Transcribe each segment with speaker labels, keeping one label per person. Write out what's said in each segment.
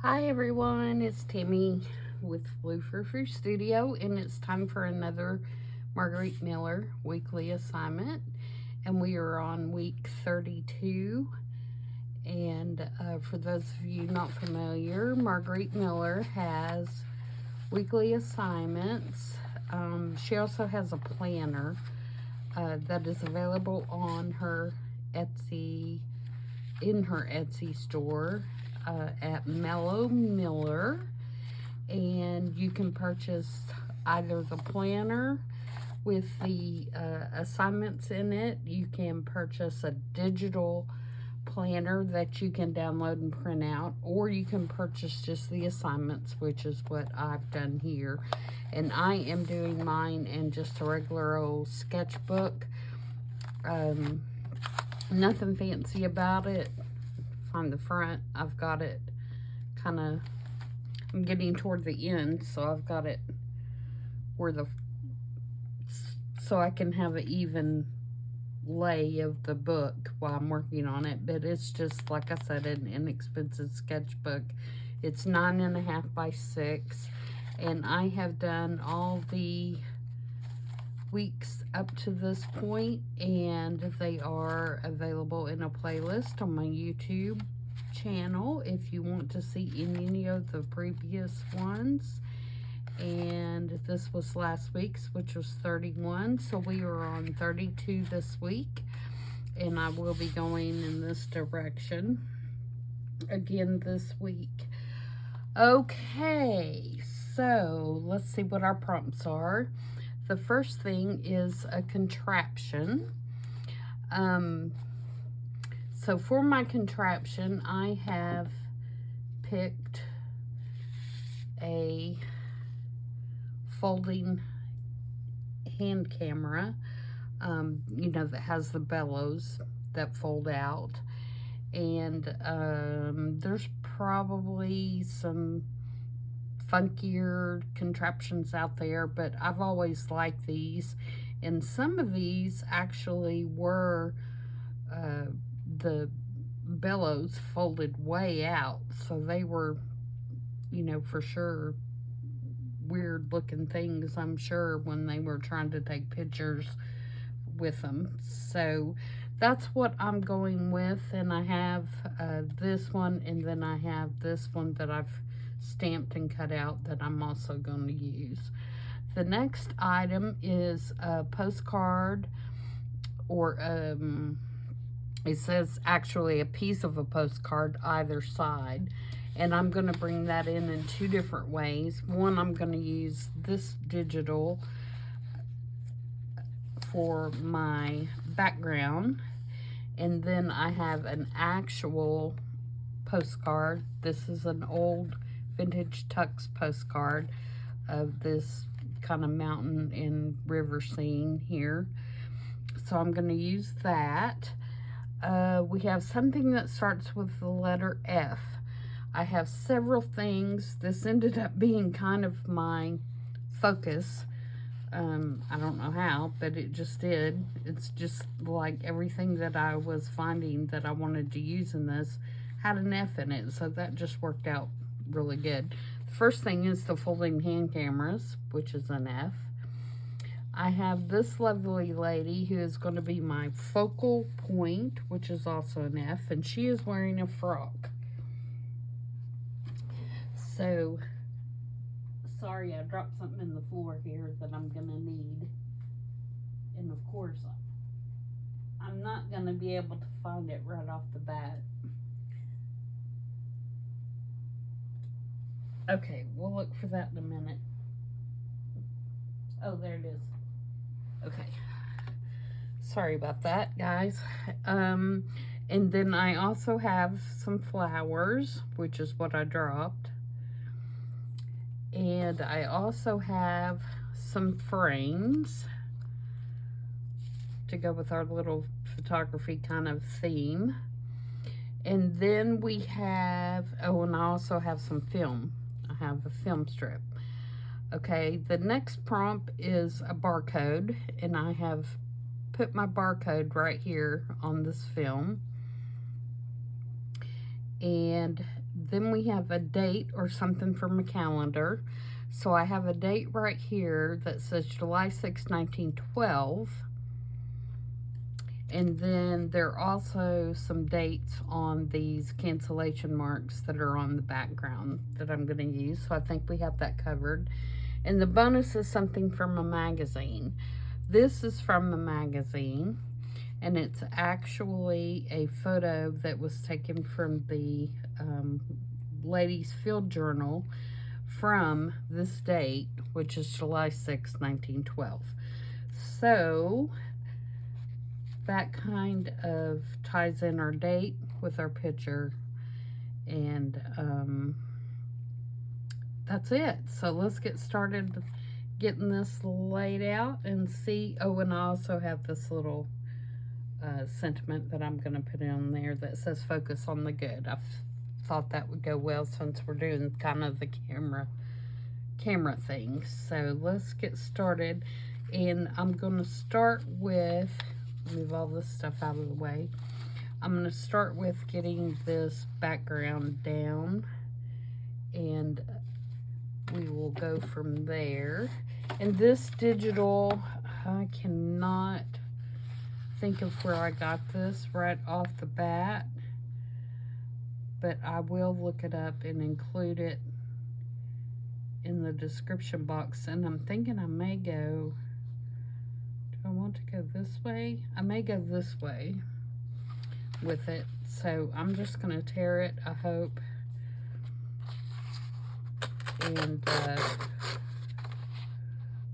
Speaker 1: Hi everyone, it's Tammy with Frou-frou Studio, and it's time for another Margarete Miller weekly assignment, and we are on week 32. And for those of you not familiar, Margarete Miller has weekly assignments. She also has a planner that is available on her Etsy, in her Etsy store at mellowmiller, and you can purchase either the planner with the assignments in it. You can purchase a digital planner that you can download and print out, or you can purchase just the assignments, which is what I've done here. And I am doing mine in just a regular old sketchbook. Nothing fancy about it. On the front, I've got it kind of, I'm getting toward the end, so I've got it where so I can have an even lay of the book while I'm working on it. But it's just, like I said, an inexpensive sketchbook. It's 9.5 by 6, and I have done all the weeks up to this point, and they are available in a playlist on my YouTube channel if you want to see any of the previous ones. And this was last week's, which was 31, so we are on 32 this week, and I will be going in this direction again this week. Okay, so let's see what our prompts are. The first thing is a contraption. So for my contraption, I have picked a folding hand camera, that has the bellows that fold out. And there's probably some funkier contraptions out there, but I've always liked these. And some of these actually were the bellows folded way out, so they were, for sure weird looking things, I'm sure, when they were trying to take pictures with them. So that's what I'm going with. And I have this one, and then I have this one that I've stamped and cut out that I'm also going to use. The next item is a postcard, or it says actually a piece of a postcard either side, and I'm going to bring that in two different ways. One, I'm going to use this digital for my background, and then I have an actual postcard. This is an old vintage Tux postcard of this kind of mountain and river scene here, so I'm going to use that. We have something that starts with the letter F. I have several things. This ended up being kind of my focus. I don't know how, but it just did. It's just like everything that I was finding that I wanted to use in this had an F in it, so that just worked out really good. The first thing is the folding hand cameras, which is an F. I have this lovely lady who is going to be my focal point, which is also an F, and she is wearing a frock. So, sorry, I dropped something in the floor here that I'm going to need. And of course, I'm not going to be able to find it right off the bat. Okay, we'll look for that in a minute. Oh, there it is. Okay. Sorry about that, guys. And then I also have some flowers, which is what I dropped. And I also have some frames to go with our little photography kind of theme. And then we have, oh, and I also have some film. I have a film strip. Okay, the next prompt is a barcode, and I have put my barcode right here on this film. And Then we have a date or something from a calendar. So I have a date right here that says July 6, 1912. And then there are also some dates on these cancellation marks that are on the background that I'm going to use. So I think we have that covered. And the bonus is something from a magazine. This is from a magazine, and it's actually a photo that was taken from the Ladies' Field Journal from this date, which is July 6, 1912. So that kind of ties in our date with our picture, and that's it. So let's get started getting this laid out and see. Oh, and I also have this little sentiment that I'm going to put in there that says focus on the good. I thought that would go well since we're doing kind of the camera thing. So let's get started, and I'm going to start with, move all this stuff out of the way. I'm going to start with getting this background down, and we will go from there. And this digital, I cannot think of where I got this right off the bat, but I will look it up and include it in the description box. And I'm thinking I may go, do I want to go this way? I may go this way with it. So I'm just going to tear it, I hope. And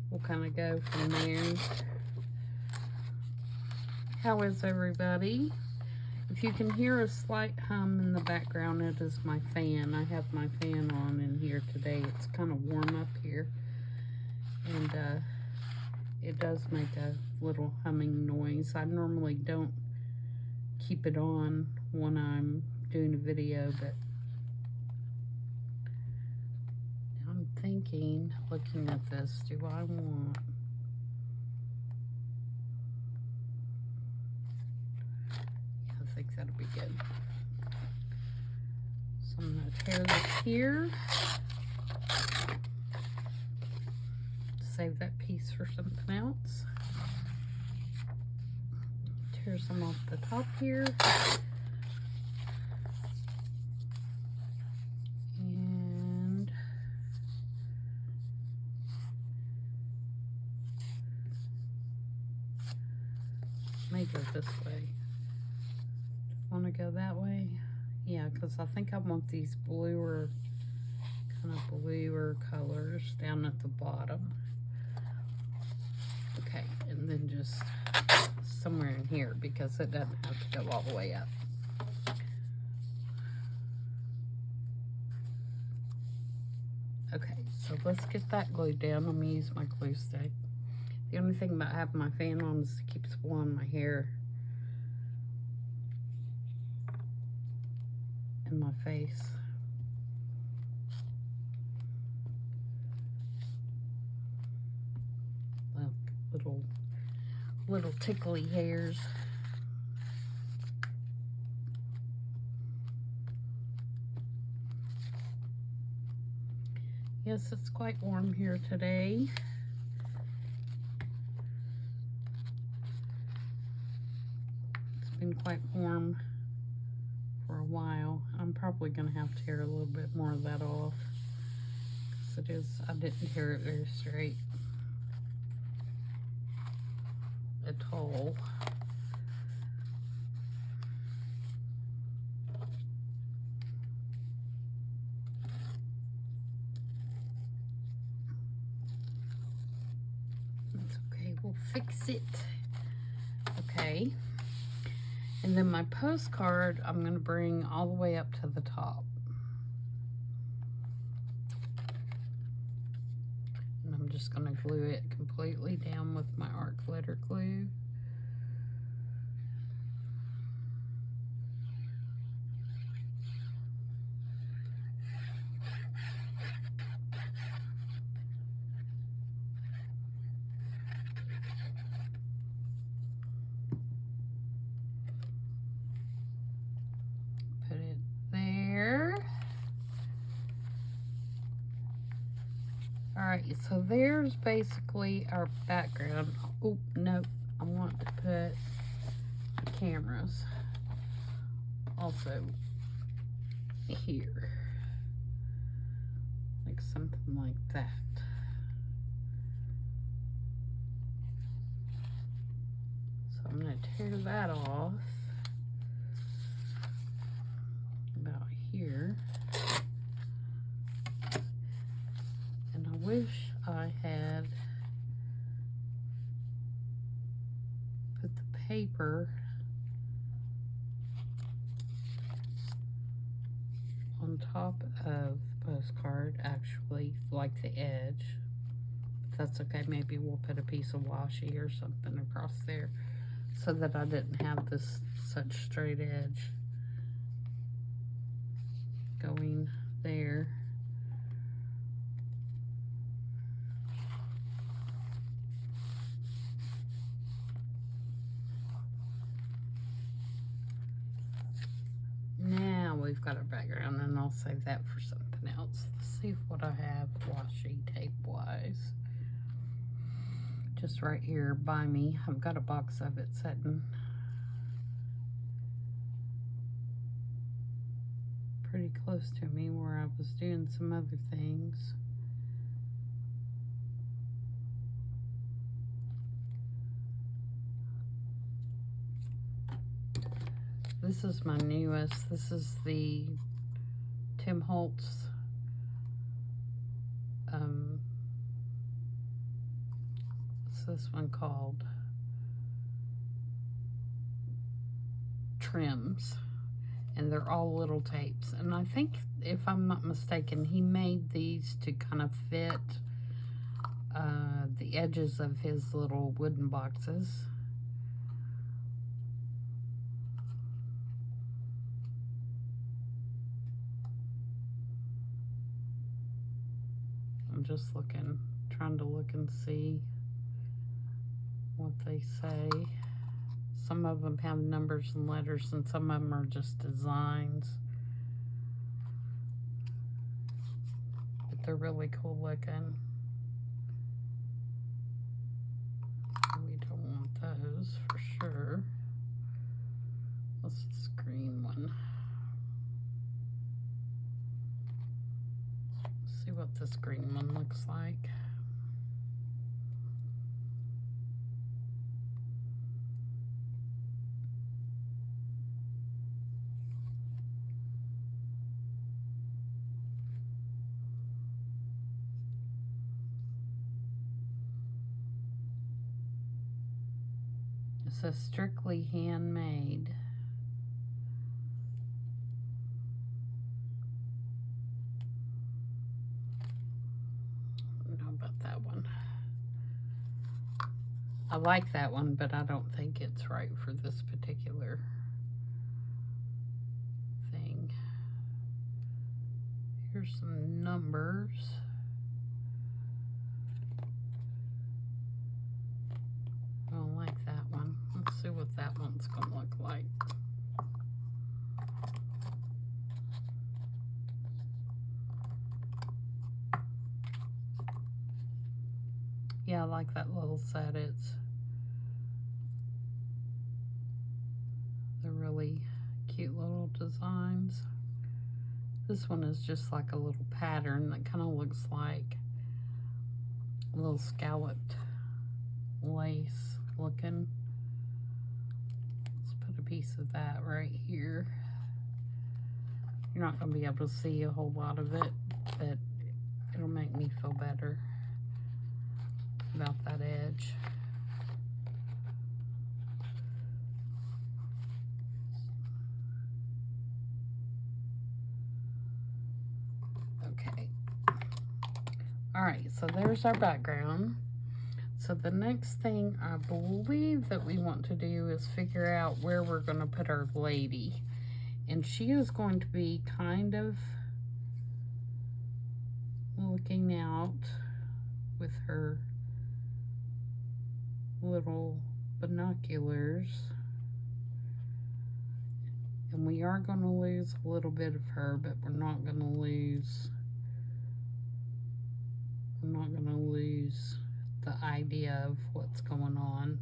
Speaker 1: we'll kind of go from there. How is everybody? If you can hear a slight hum in the background, it is my fan. I have my fan on in here today. It's kind of warm up here. And it does make a little humming noise. I normally don't keep it on when I'm doing a video, but I'm thinking, looking at this, do I want... I think that'll be good. So I'm going to tear this here. Save that piece for something else. Tear some off the top here. And may go this way. Want to go that way? Yeah, because I think I want these bluer, kind of bluer colors down at the bottom. Okay, and then just somewhere in here because it doesn't have to go all the way up. Okay, so let's get that glued down. I'm going to use my glue stick. The only thing about having my fan on is it keeps blowing my hair in my face. Look, little tickly hairs. Yes, it's quite warm here today. It's been quite warm for a while. I'm probably going to have to tear a little bit more of that off, because it is, I didn't tear it very straight at all. That's okay, we'll fix it. Okay. And then my postcard, I'm going to bring all the way up to the top. And I'm just going to glue it completely down with my arc glitter glue. Put it there. Alright, so there's basically our background. Oh, no, I want to put the cameras also here. Like something like that. So I'm going to tear that off about here. And I wish I had put the paper on top of the postcard, actually, like the edge. But that's okay, maybe we'll put a piece of washi or something across there so that I didn't have this such straight edge going there. Now we've got our background, and I'll save that for something else. Let's see what I have washi tape wise. Just right here by me. I've got a box of it sitting pretty close to me where I was doing some other things. This is my newest. This is the Tim Holtz what's this one called? Trims. And they're all little tapes. And I think, if I'm not mistaken, he made these to kind of fit the edges of his little wooden boxes. I'm just looking, trying to look and see what they say. Some of them have numbers and letters, and some of them are just designs. But they're really cool looking. We don't want those for sure. What's this green one? Let's see what this green one looks like. It says strictly handmade. I don't know about that one. I like that one, but I don't think it's right for this particular thing. Here's some numbers. I don't like that one. Let's see what that one's gonna look like. Yeah, I like that little set. They're really cute little designs. This one is just like a little pattern that kind of looks like a little scalloped lace looking. Let's put a piece of that right here. You're not going to be able to see a whole lot of it, but it'll make me feel better about that edge. Okay. All right, so there's our background. So the next thing I believe that we want to do is figure out where we're going to put our lady. And she is going to be kind of looking out with her little binoculars. And we are going to lose a little bit of her, but we're not going to lose confuse the idea of what's going on.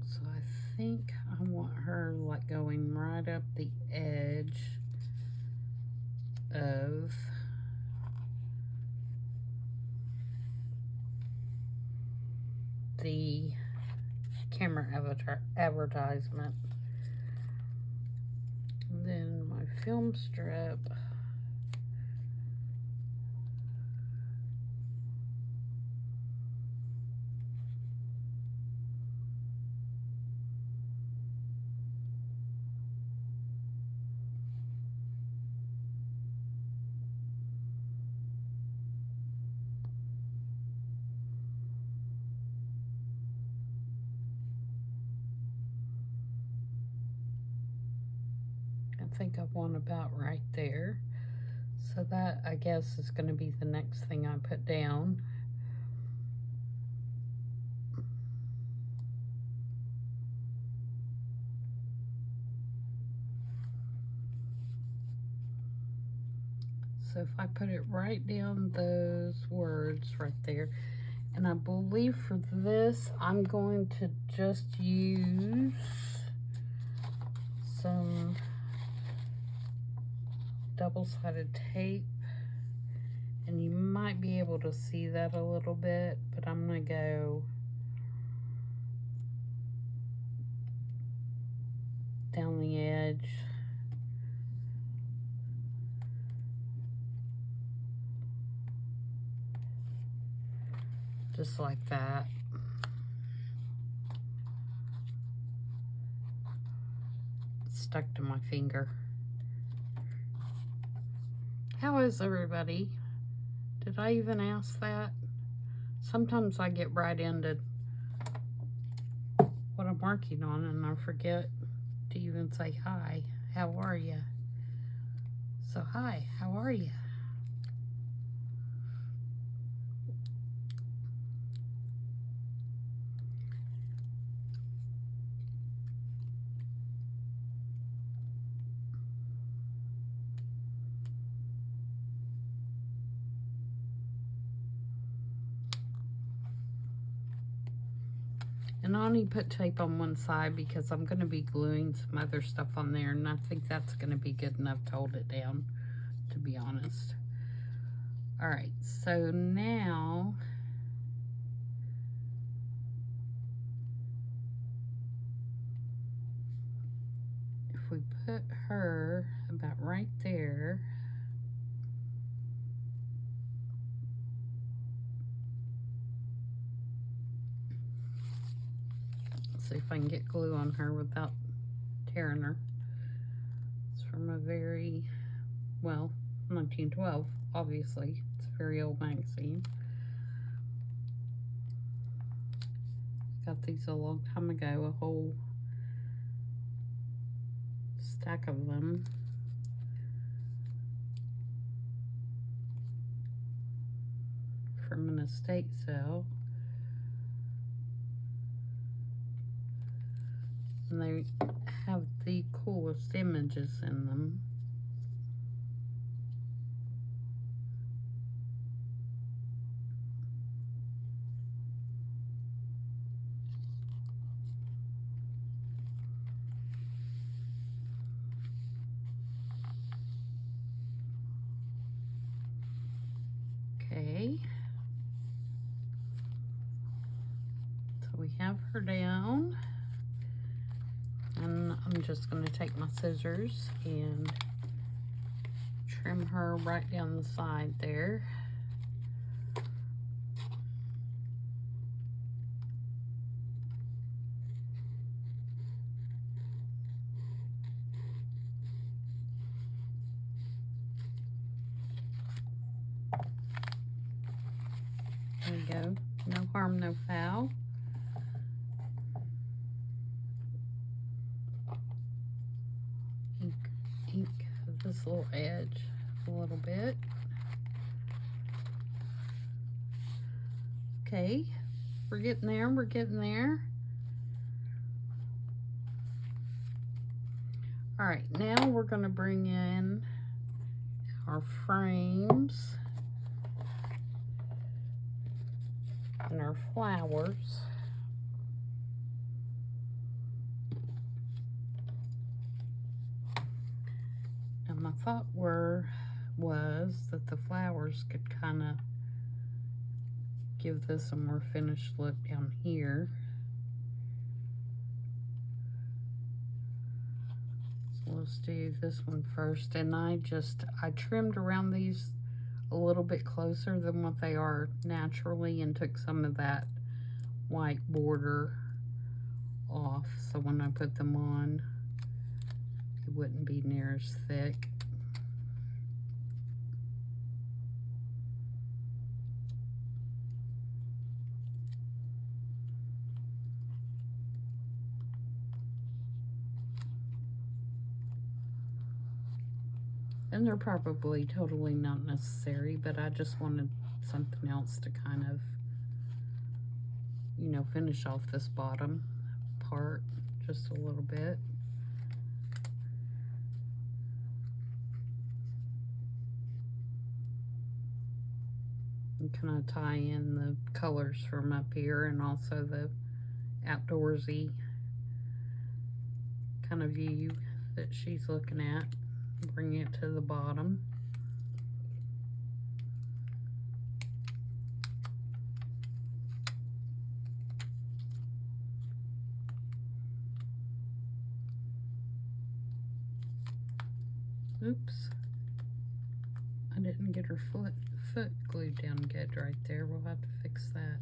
Speaker 1: So I think I want her like going right up the edge of the camera advertisement. And then my film strip, I think I want about right there. So that, I guess, is going to be the next thing I put down. So if I put it right down those words right there, and I believe for this, I'm going to just use some double-sided tape, and you might be able to see that a little bit, but I'm going to go down the edge. Just like that. It's stuck to my finger. How is everybody? Did I even ask that? Sometimes I get right into what I'm working on and I forget to even say hi. How are you? So hi, how are you? And I only put tape on one side because I'm going to be gluing some other stuff on there, and I think that's going to be good enough to hold it down, to be honest. All right, so now if we put her about right there, see if I can get glue on her without tearing her. It's from a very, well, 1912, obviously. It's a very old magazine. Got these a long time ago, a whole stack of them. From an estate sale. And they have the coolest images in them. Okay. So we have her down. And I'm just going to take my scissors and trim her right down the side there. There we go. No harm, no foul. Ink this little edge a little bit. Okay, we're getting there, we're getting there. All right, now we're going to bring in our frames and our flowers. And my thought was that the flowers could kind of give this a more finished look down here. So let's do this one first. And I trimmed around these a little bit closer than what they are naturally and took some of that white border off, so when I put them on it wouldn't be near as thick. And they're probably totally not necessary, but I just wanted something else to kind of, you know, finish off this bottom part just a little bit. And kind of tie in the colors from up here and also the outdoorsy kind of view that she's looking at. Bring it to the bottom. Oops. I didn't get her foot glued down good right there. We'll have to fix that.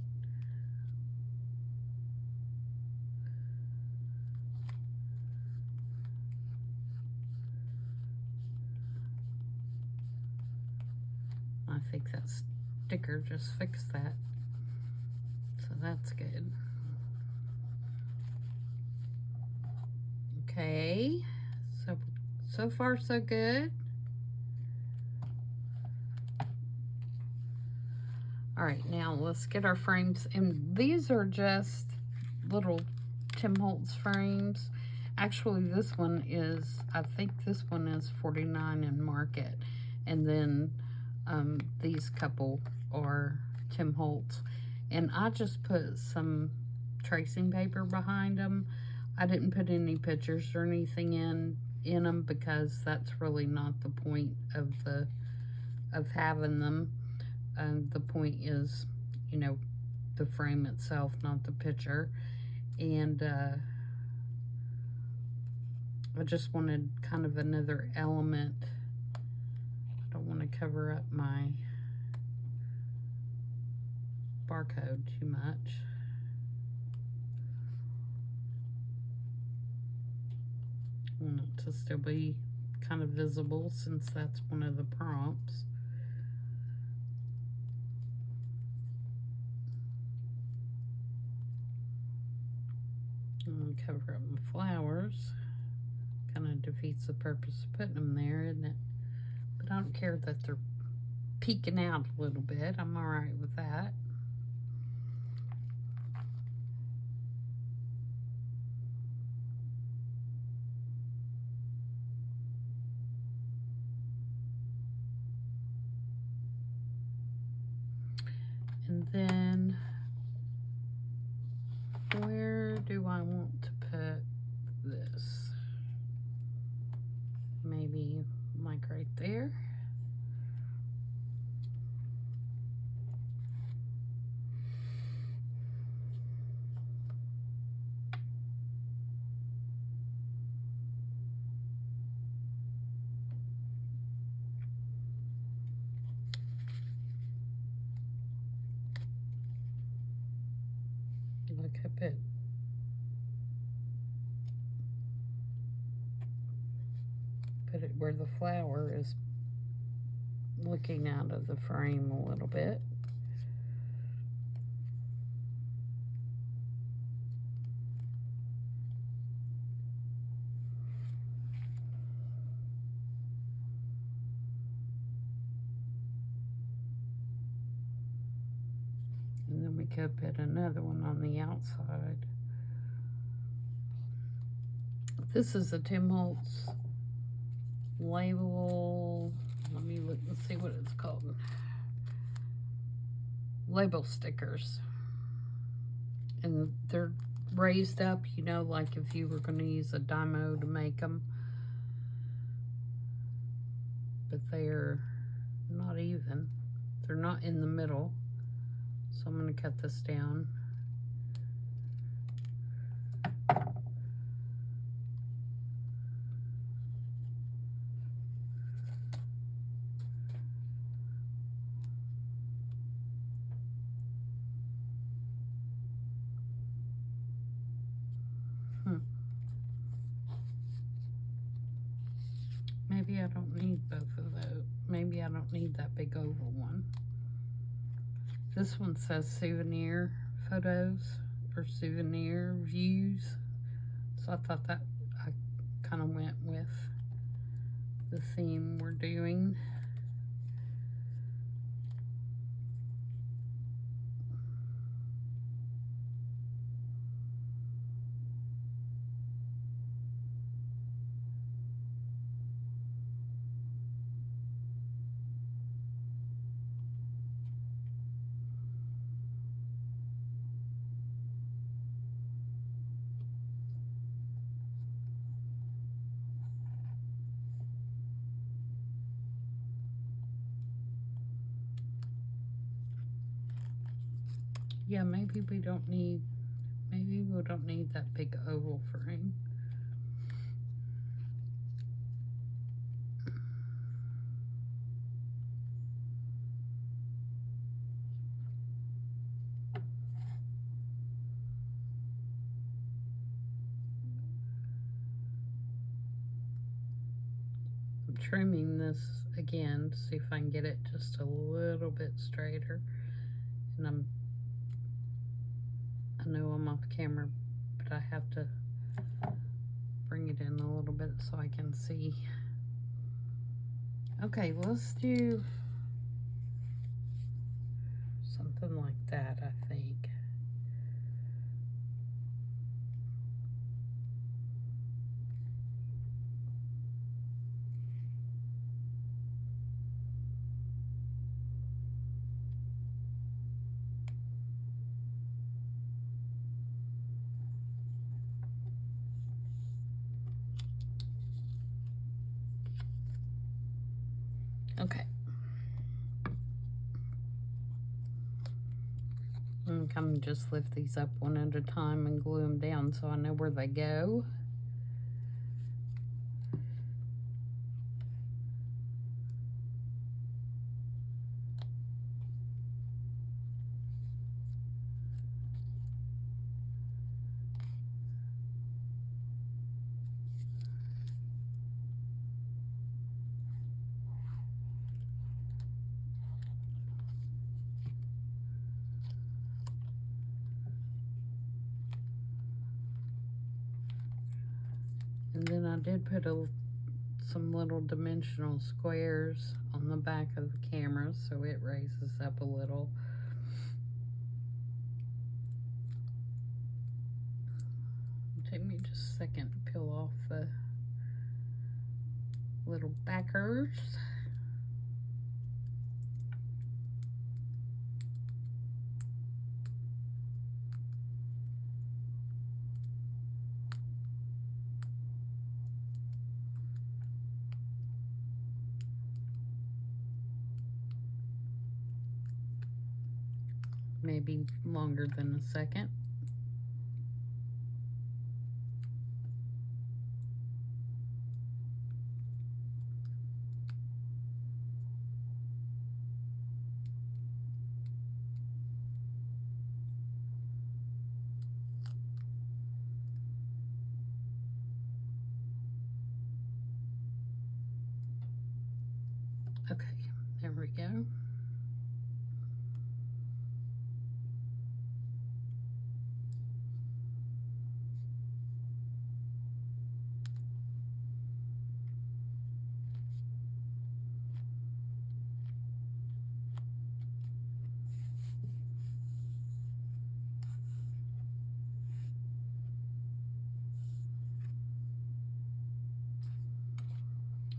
Speaker 1: I think that sticker just fixed that. So that's good. Okay. So far so good. All right, now let's get our frames. And these are just little Tim Holtz frames. Actually, this one is, I think this one is $49 in Market. And then these couple are Tim Holtz. And I just put some tracing paper behind them. I didn't put any pictures or anything in them because that's really not the point of having them. The point is, you know, the frame itself, not the picture. And I just wanted kind of another element. I don't want to cover up my barcode too much. I want it to still be kind of visible since that's one of the prompts. And cover up my flowers. Kind of defeats the purpose of putting them there, isn't it? But I don't care that they're peeking out a little bit. I'm all right with that. And then where do I want to put this? Maybe like right there. Look up it. Put it where the flower is looking out of the frame a little bit. And then we could put another one on the outside. This is a Tim Holtz label, let me look and see what it's called. Label stickers. And they're raised up, you know, like if you were going to use a Dymo to make them. But they're not even. They're not in the middle. So I'm going to cut this down. Maybe I don't need both of those. Maybe I don't need that big oval one. This one says souvenir photos or souvenir views. So I thought that I kind of went with the theme we're doing. Yeah, maybe we don't need that big oval frame. I'm trimming this again to see if I can get it just a little bit straighter. And I know I'm off camera, but I have to bring it in a little bit so I can see. Okay, let's do something like that, I think. Okay. I'm going to just lift these up one at a time and glue them down so I know where they go. And then I did put some little dimensional squares on the back of the camera so it raises up a little. Take me just a second to peel off the little backers. Maybe longer than a second. Okay, there we go.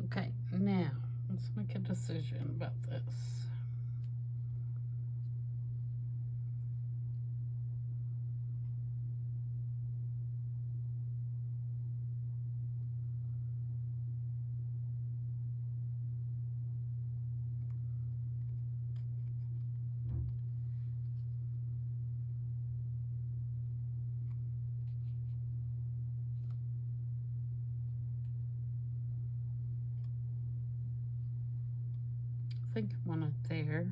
Speaker 1: Okay, now let's make a decision about this. I think I want it there.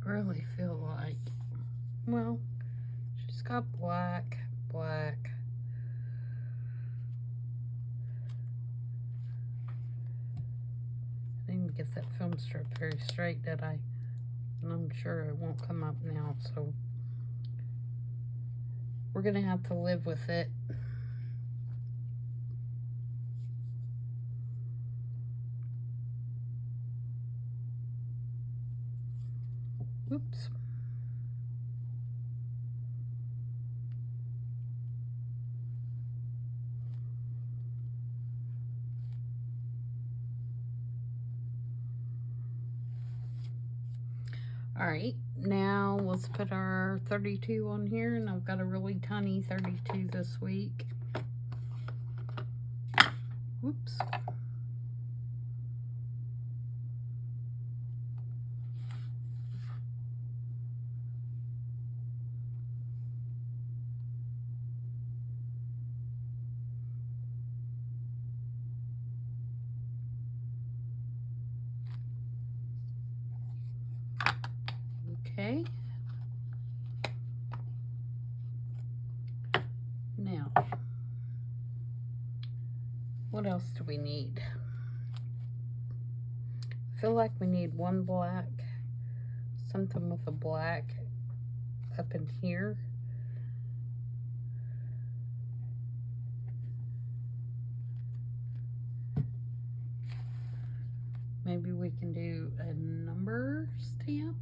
Speaker 1: I really feel like, well, she's got black. I didn't even get that film strip very straight, did I? And I'm sure it won't come up now, so we're gonna have to live with it. Oops. All right, now let's put our 32 on here, and I've got a really tiny 32 this week. Whoops. Okay. Now, what else do we need? I feel like we need one black, something with a black up in here. Maybe we can do a number stamp.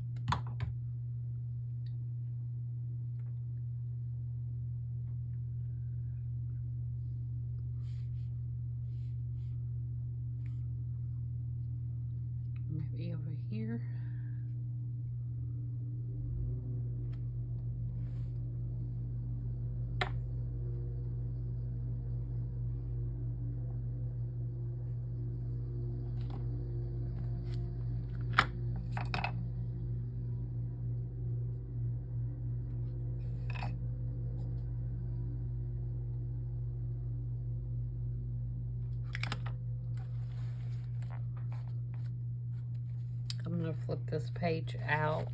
Speaker 1: Maybe over here. I'm going to flip this page out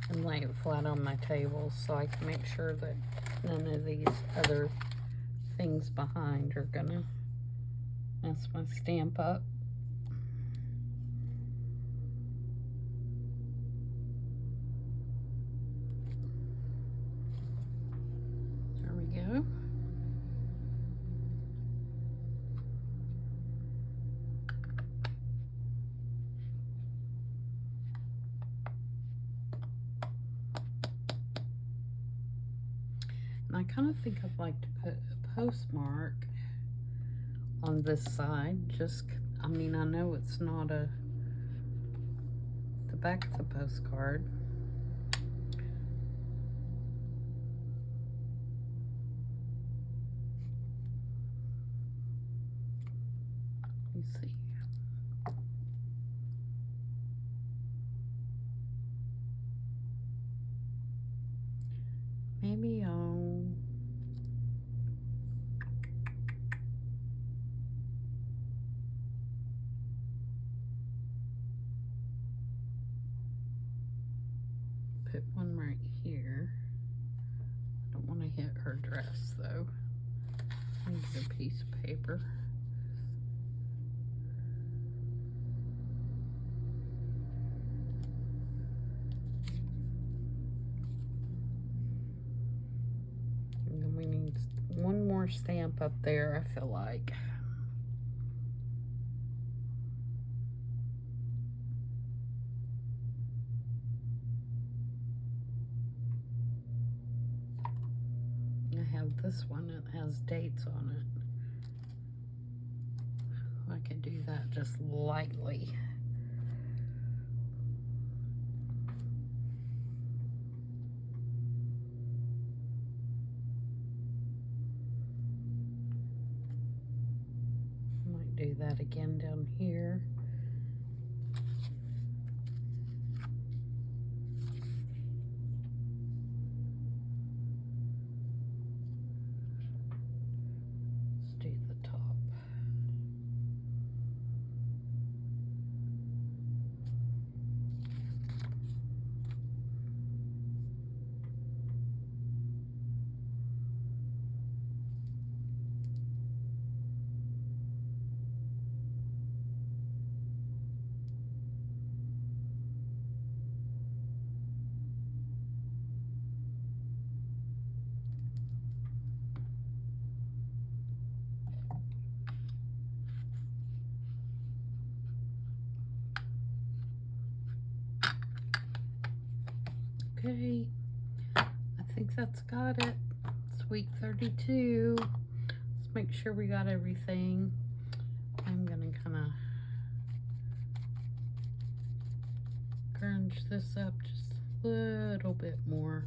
Speaker 1: and lay it flat on my table so I can make sure that none of these other things behind are going to mess my stamp up. There we go. And I kind of think I'd like to put a postmark on this side. Just, I mean, I know it's not the back of the postcard. Let me see. Maybe I'll put one right here. I don't want to hit her dress though. I need a piece of paper. And then we need one more stamp up there, I feel like. I have this one that has dates on it. I could do that just lightly. Might do that again down here. Okay, I think that's got it. It's week 32. Let's make sure we got everything. I'm gonna kind of crunch this up just a little bit more.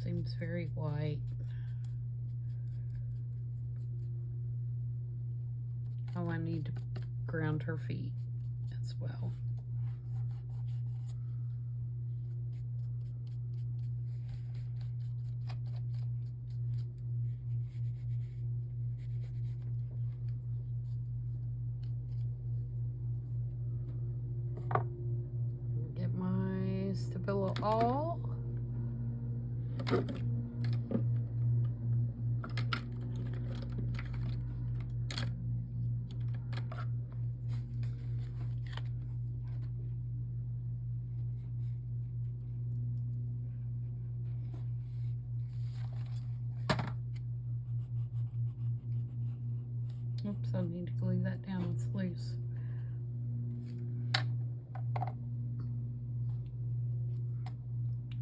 Speaker 1: Seems very white. Oh, I need to ground her feet as well. Get my Stabilo all. Oops, I need to glue that down. It's loose.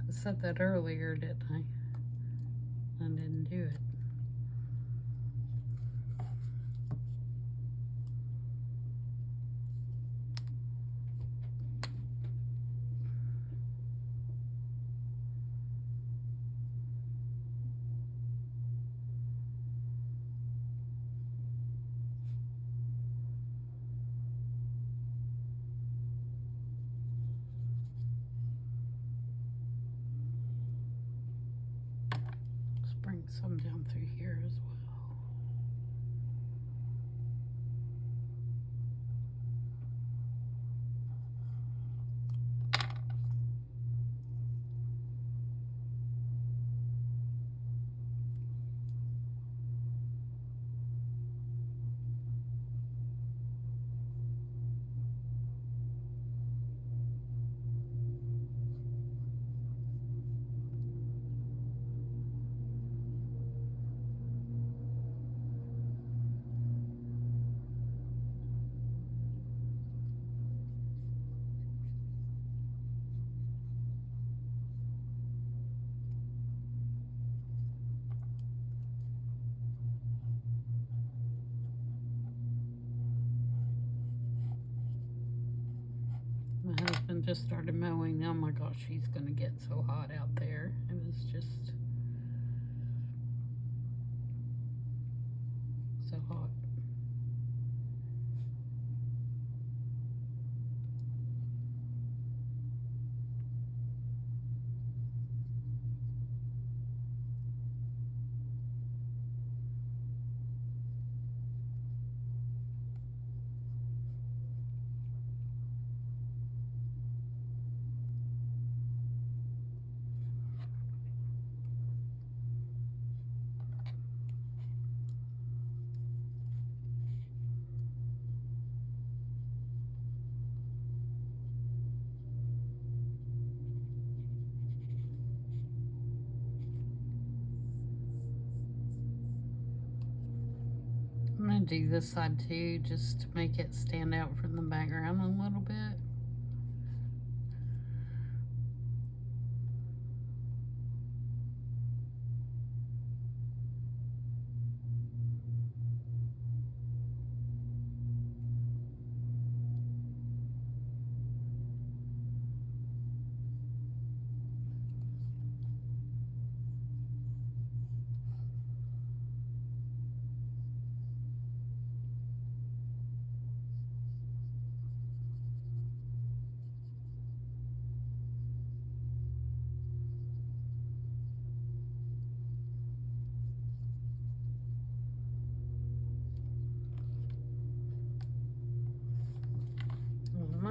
Speaker 1: I said that earlier, didn't I? I didn't do it. Bring some down through here as well. My husband just started mowing. Oh my gosh, he's gonna get so hot out there. It is just so hot. I'm gonna do this side too, just to make it stand out from the background a little bit.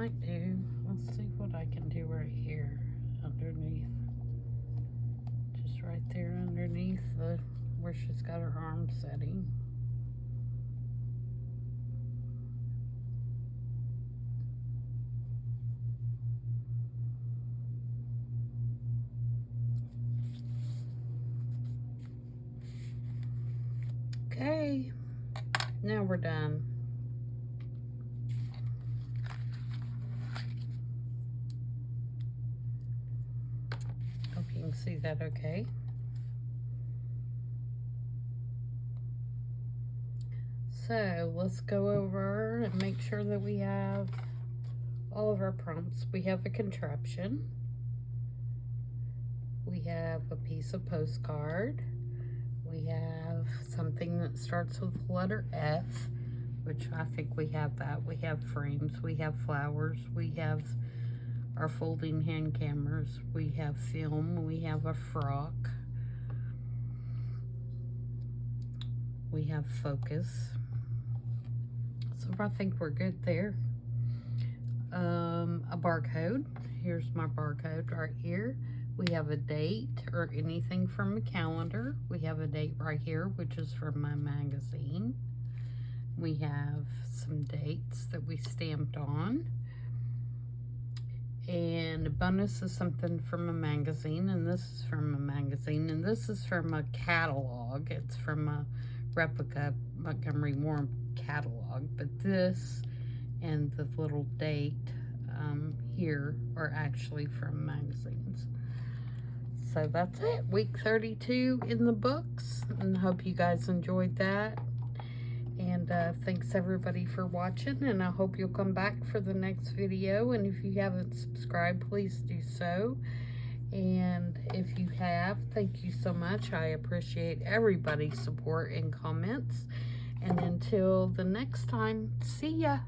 Speaker 1: might do, let's see what I can do right here underneath. Just right there underneath the where she's got her arm setting. Okay, now we're done. Hope you can see that okay. So let's go over and make sure that we have all of our prompts. We have a contraption. We have a piece of postcard. We have something that starts with the letter F, which I think we have that. We have frames, we have flowers, we have our folding hand cameras, we have film, we have a frock, we have focus. So I think we're good there. A barcode. Here's my barcode right here. We have a date or anything from a calendar. We have a date right here, which is from my magazine. We have some dates that we stamped on. And a bonus is something from a magazine, and this is from a magazine, and this is from a catalog. It's from a replica Montgomery Ward catalog, but this and the little date here are actually from magazines. So that's it, week 32 in the books, and hope you guys enjoyed that. And thanks everybody for watching, and I hope you'll come back for the next video. And if you haven't subscribed, please do so. And if you have, thank you so much. I appreciate everybody's support and comments. And until the next time, see ya.